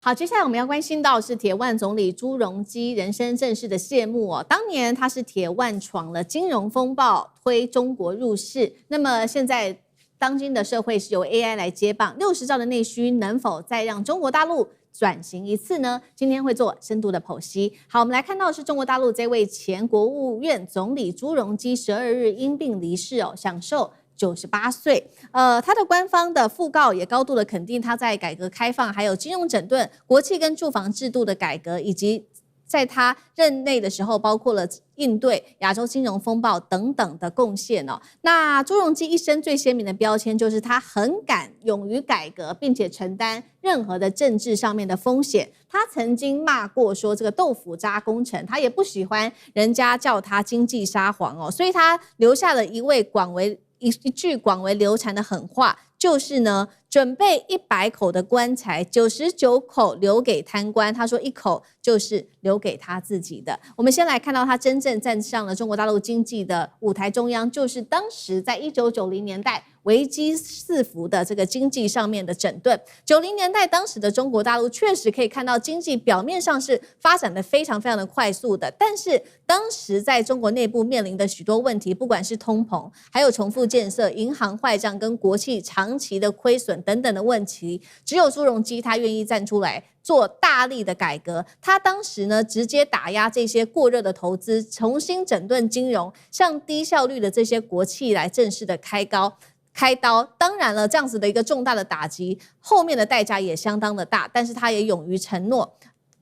好，接下来我们要关心到是铁腕总理朱镕基人生正式的谢幕哦。当年他是铁腕闯了金融风暴，推中国入市。那么现在当今的社会是由 AI 来接棒，60兆的内需能否再让中国大陆转型一次呢？今天会做深度的剖析。好，我们来看到的是中国大陆这位前国务院总理朱镕基12日因病离世哦，享受98岁，他的官方的讣告也高度的肯定他在改革开放、还有金融整顿、国企跟住房制度的改革，以及在他任内的时候，包括了应对亚洲金融风暴等等的贡献哦。那朱镕基一生最鲜明的标签就是他很敢、勇于改革，并且承担任何的政治上面的风险。他曾经骂过说这个豆腐渣工程，他也不喜欢人家叫他经济沙皇哦，所以他留下了一句广为流传的狠话，就是呢，准备100口的棺材，99口留给贪官。他说1口就是留给他自己的。我们先来看到他真正站上了中国大陆经济的舞台中央，就是当时在1990年代危机四伏的这个经济上面的整顿。90年代当时的中国大陆确实可以看到经济表面上是发展的非常非常的快速的，但是当时在中国内部面临的许多问题，不管是通膨，还有重复建设、银行坏账跟国企长期的亏损等等的问题，只有朱镕基他愿意站出来做大力的改革。他当时呢直接打压这些过热的投资，重新整顿金融，向低效率的这些国企来正式的开刀。当然了，这样子的一个重大的打击，后面的代价也相当的大，但是他也勇于承诺，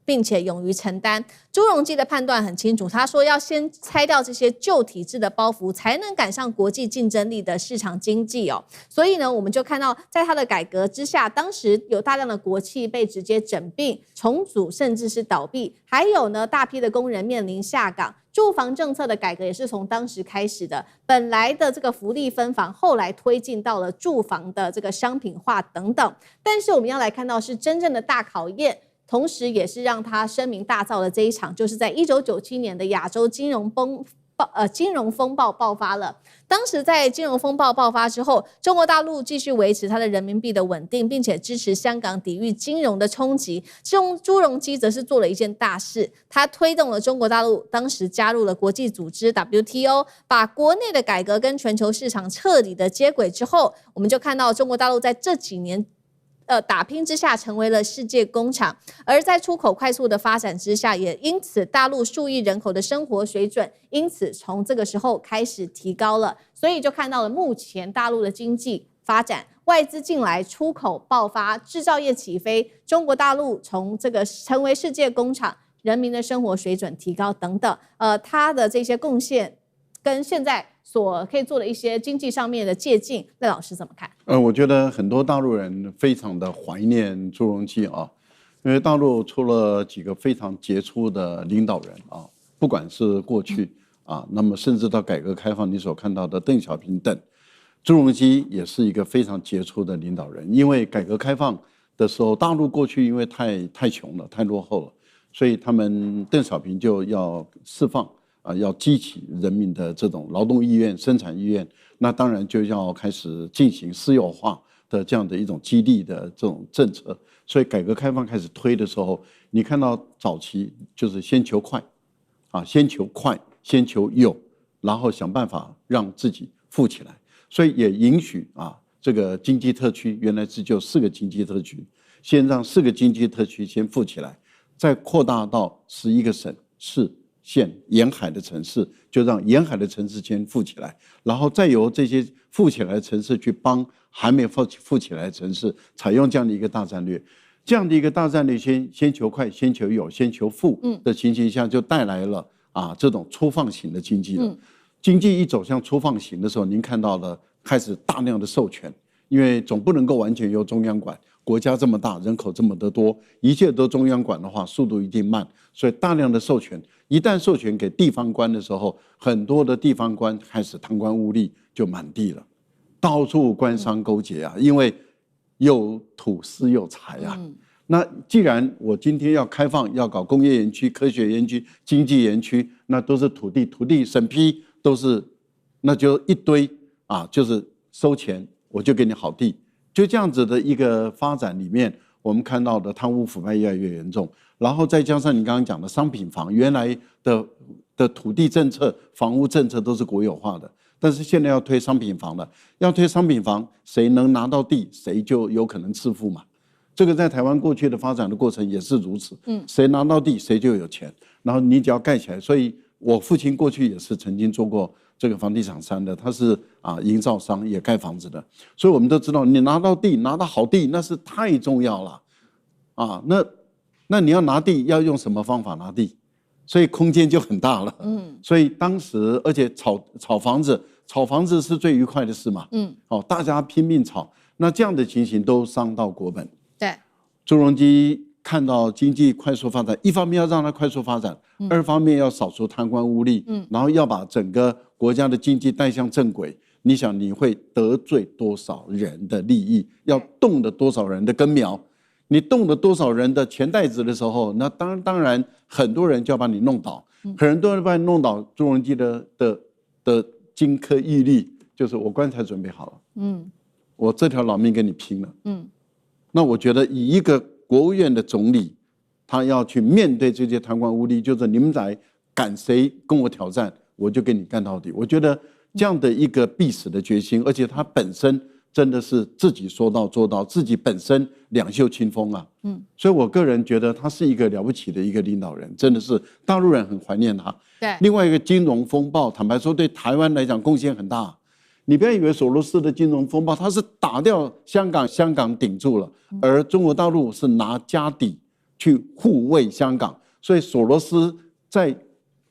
并且勇于承担。朱镕基的判断很清楚，他说要先拆掉这些旧体制的包袱，才能赶上国际竞争力的市场经济哦。所以呢，我们就看到在他的改革之下，当时有大量的国企被直接整并、重组，甚至是倒闭，还有呢大批的工人面临下岗。住房政策的改革也是从当时开始的，本来的这个福利分房，后来推进到了住房的这个商品化等等。但是我们要来看到是真正的大考验，同时也是让他声名大噪的这一场，就是在1997年的亚洲金融风暴爆发了。当时在金融风暴爆发之后，中国大陆继续维持它的人民币的稳定，并且支持香港抵御金融的冲击。朱镕基则是做了一件大事，他推动了中国大陆当时加入了国际组织 WTO， 把国内的改革跟全球市场彻底的接轨之后，我们就看到中国大陆在这几年打拼之下成为了世界工厂，而在出口快速的发展之下，也因此大陆数亿人口的生活水准因此从这个时候开始提高了，所以就看到了目前大陆的经济发展，外资进来，出口爆发，制造业起飞，中国大陆从这个成为世界工厂，人民的生活水准提高等等，它的这些贡献跟现在所可以做的一些经济上面的借鉴，赖老师怎么看？我觉得很多大陆人非常的怀念朱镕基啊，因为大陆出了几个非常杰出的领导人啊，不管是过去啊，那么甚至到改革开放你所看到的邓小平等，朱镕基也是一个非常杰出的领导人。因为改革开放的时候，大陆过去因为太穷了、太落后了，所以邓小平就要释放。要激起人民的这种劳动意愿、生产意愿，那当然就要开始进行私有化的这样的一种激励的这种政策。所以改革开放开始推的时候，你看到早期就是先求快，先求快，先求有，然后想办法让自己富起来。所以也允许这个经济特区原来是就4个经济特区，先让4个经济特区先富起来，再扩大到11个省市。县沿海的城市，就让沿海的城市先富起来，然后再由这些富起来的城市去帮还没富起来的城市，采用这样的一个大战略。这样的一个大战略，先求快，先求有，先求富的情形下，就带来了这种粗放型的经济了。经济一走向粗放型的时候，您看到了开始大量的授权，因为总不能够完全由中央管。国家这么大，人口这么的多，一切都中央管的话，速度一定慢，所以大量的授权，一旦授权给地方官的时候，很多的地方官开始贪官污吏就满地了，到处官商勾结因为有土司有财那既然我今天要开放，要搞工业园区、科学园区、经济园区，那都是土地审批都是，那就一堆就是收钱，我就给你好地。就这样子的一个发展里面，我们看到的贪污腐败越来越严重，然后再加上你刚刚讲的商品房，原来的土地政策、房屋政策都是国有化的，但是现在要推商品房了，要推商品房，谁能拿到地，谁就有可能致富嘛。这个在台湾过去的发展的过程也是如此，谁拿到地谁就有钱，然后你只要盖起来。所以我父亲过去也是曾经做过这个房地产商的，他是营造商，也盖房子的，所以我们都知道，你拿到地，拿到好地，那是太重要了啊。那你要拿地要用什么方法拿地？所以空间就很大了。所以当时而且炒房子是最愉快的事嘛。大家拼命炒，那这样的情形都伤到国本。对，朱镕基看到经济快速发展，一方面要让它快速发展，二方面要扫除贪官污吏，然后要把整个国家的经济带向正轨。你想你会得罪多少人的利益？要动了多少人的根苗？你动了多少人的钱袋子的时候，那当然很多人就要把你弄倒，很多人把你弄倒。朱镕基的金科玉律就是我棺材准备好了，我这条老命跟你拼了，那我觉得以一个国务院的总理，他要去面对这些贪官污吏，就是你们来赶谁跟我挑战，我就跟你干到底。我觉得这样的一个必死的决心，而且他本身真的是自己说到做到，自己本身两袖清风啊。所以我个人觉得他是一个了不起的一个领导人，真的是大陆人很怀念他。对，另外一个金融风暴，坦白说对台湾来讲贡献很大。你不要以为索罗斯的金融风暴，他是打掉香港，香港顶住了，而中国大陆是拿家底去护卫香港，所以索罗斯在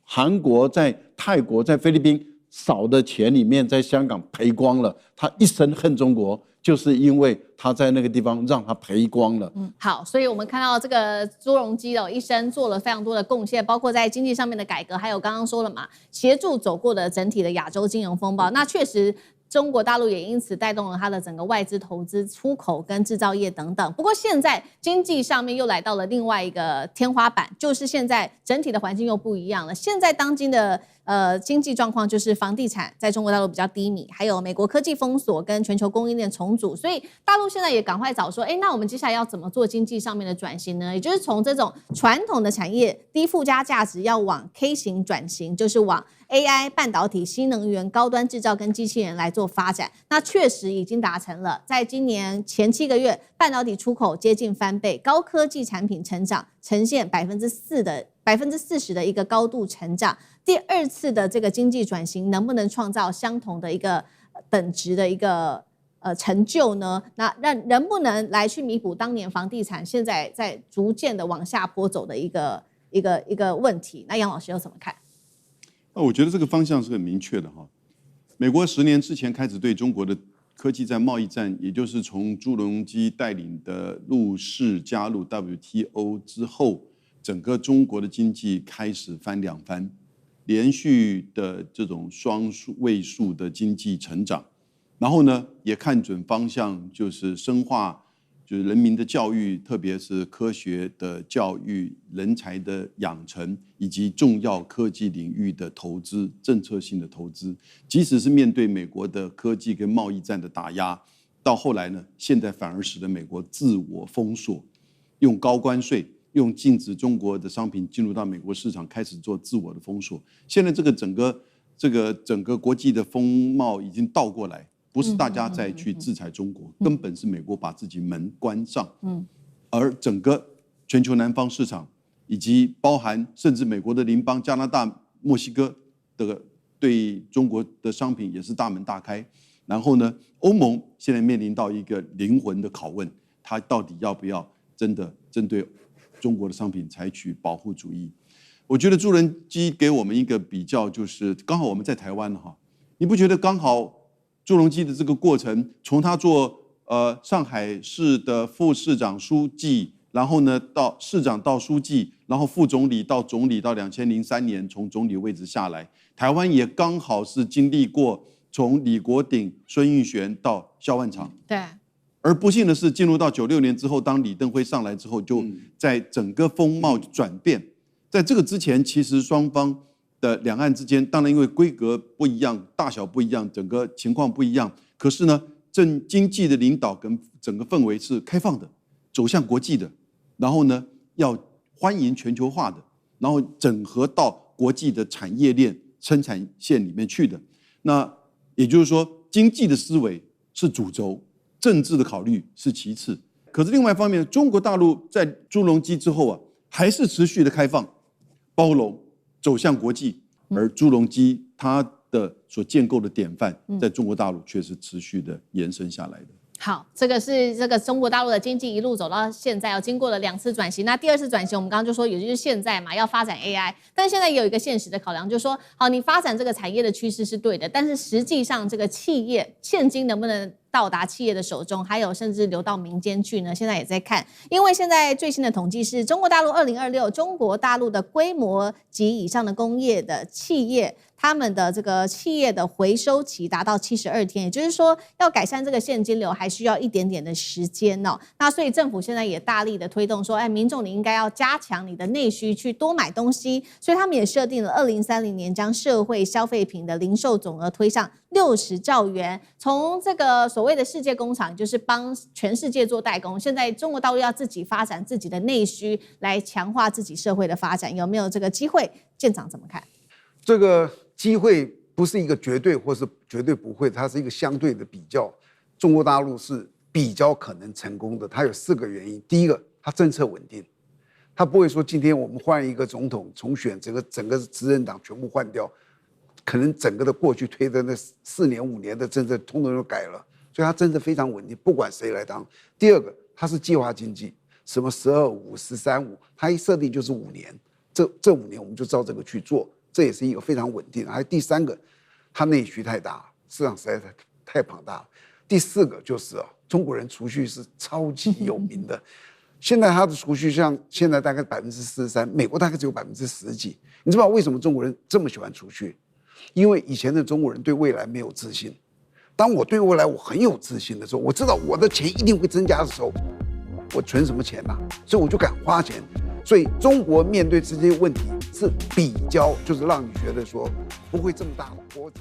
韩国、在泰国、在菲律宾少的钱里面，在香港赔光了，他一生恨中国，就是因为他在那个地方让他赔光了。好，所以我们看到这个朱镕基一生做了非常多的贡献，包括在经济上面的改革，还有刚刚说了嘛，协助走过的整体的亚洲金融风暴。那确实，中国大陆也因此带动了它的整个外资投资、出口跟制造业等等。不过现在经济上面又来到了另外一个天花板，就是现在整体的环境又不一样了。现在当今的经济状况就是房地产在中国大陆比较低迷，还有美国科技封锁跟全球供应链重组，所以大陆现在也赶快找说，那我们接下来要怎么做经济上面的转型呢？也就是从这种传统的产业低附加价值要往 K 型转型，就是往 AI、半导体、新能源、高端制造跟机器人来做发展。那确实已经达成了，在今年前7个月，半导体出口接近翻倍，高科技产品成长呈现40%的一个高度成长。第二次的这个经济转型能不能创造相同的一个等值的一个成就呢？那能不能来去弥补当年房地产现在在逐渐的往下坡走的一个问题？那杨老师又怎么看？我觉得这个方向是很明确的哈。美国10年之前开始对中国的科技战、贸易战，也就是从朱镕基带领的陆氏加入 WTO 之后，整个中国的经济开始翻两番，连续的这种双位数的经济成长，然后呢，也看准方向，就是深化就是人民的教育，特别是科学的教育、人才的养成，以及重要科技领域的投资、政策性的投资。即使是面对美国的科技跟贸易战的打压，到后来呢，现在反而使得美国自我封锁，用高关税，用禁止中国的商品进入到美国市场，开始做自我的封锁。现在这个整个国际的风貌已经倒过来。不是大家再去制裁中国，根本是美国把自己门关上。而整个全球南方市场，以及包含甚至美国的邻邦加拿大、墨西哥的对中国的商品也是大门大开。然后呢，欧盟现在面临到一个灵魂的拷问，它到底要不要真的针对中国的商品采取保护主义？我觉得朱镕基给我们一个比较，就是刚好我们在台湾哈，你不觉得刚好？朱镕基的这个过程，从他做上海市的副市长、书记，然后呢到市长到书记，然后副总理到总理，到2003年从总理位置下来，台湾也刚好是经历过从李国鼎、孙运璇到萧万长。对。而不幸的是，进入到96年之后，当李登辉上来之后，就在整个风貌转变。在这个之前，其实双方的两岸之间，当然因为规格不一样、大小不一样、整个情况不一样，可是呢，经济的领导跟整个氛围是开放的，走向国际的，然后呢要欢迎全球化的，然后整合到国际的产业链、生产线里面去的。那也就是说，经济的思维是主轴，政治的考虑是其次。可是另外一方面，中国大陆在朱镕基之后啊，还是持续的开放、包容，走向国际。而朱镕基它的所建构的典范，在中国大陆却是持续的延伸下来的。好，这个是这个中国大陆的经济一路走到现在，经过了2次转型。那第2次转型，我们刚刚就说，也就是现在嘛，要发展 AI。但是现在也有一个现实的考量，就是说，好，你发展这个产业的趋势是对的，但是实际上这个企业现金能不能到达企业的手中，还有甚至流到民间去呢？现在也在看，因为现在最新的统计是中国大陆2026，中国大陆的规模及以上的工业的企业。他们的这个企业的回收期达到72天，也就是说，要改善这个现金流还需要一点点的时间哦。那所以政府现在也大力的推动说，民众你应该要加强你的内需，去多买东西。所以他们也设定了2030年将社会消费品的零售总额推上60兆元。从这个所谓的世界工厂，就是帮全世界做代工，现在中国大陆要自己发展自己的内需，来强化自己社会的发展，有没有这个机会？舰长怎么看？这个机会不是一个绝对或是绝对不会，它是一个相对的比较。中国大陆是比较可能成功的，它有4个原因。第一个，它政策稳定，它不会说今天我们换一个总统重选，整个执政党全部换掉，可能整个的过去推的那4年5年的政策通通都改了，所以它政策非常稳定，不管谁来当。第二个，它是计划经济，什么12-5、13-5，它一设定就是5年，这5年我们就照这个去做。这也是一个非常稳定的。还有第3个，它内需太大，市场实在太庞大了。第4个就是中国人储蓄是超级有名的，现在它的储蓄像现在大概43%，美国大概只有10%几。你知道为什么中国人这么喜欢储蓄？因为以前的中国人对未来没有自信，当我对未来我很有自信的时候，我知道我的钱一定会增加的时候，我存什么钱啊？所以我就敢花钱。所以中国面对这些问题是比较，就是让你觉得说不会这么大的波折。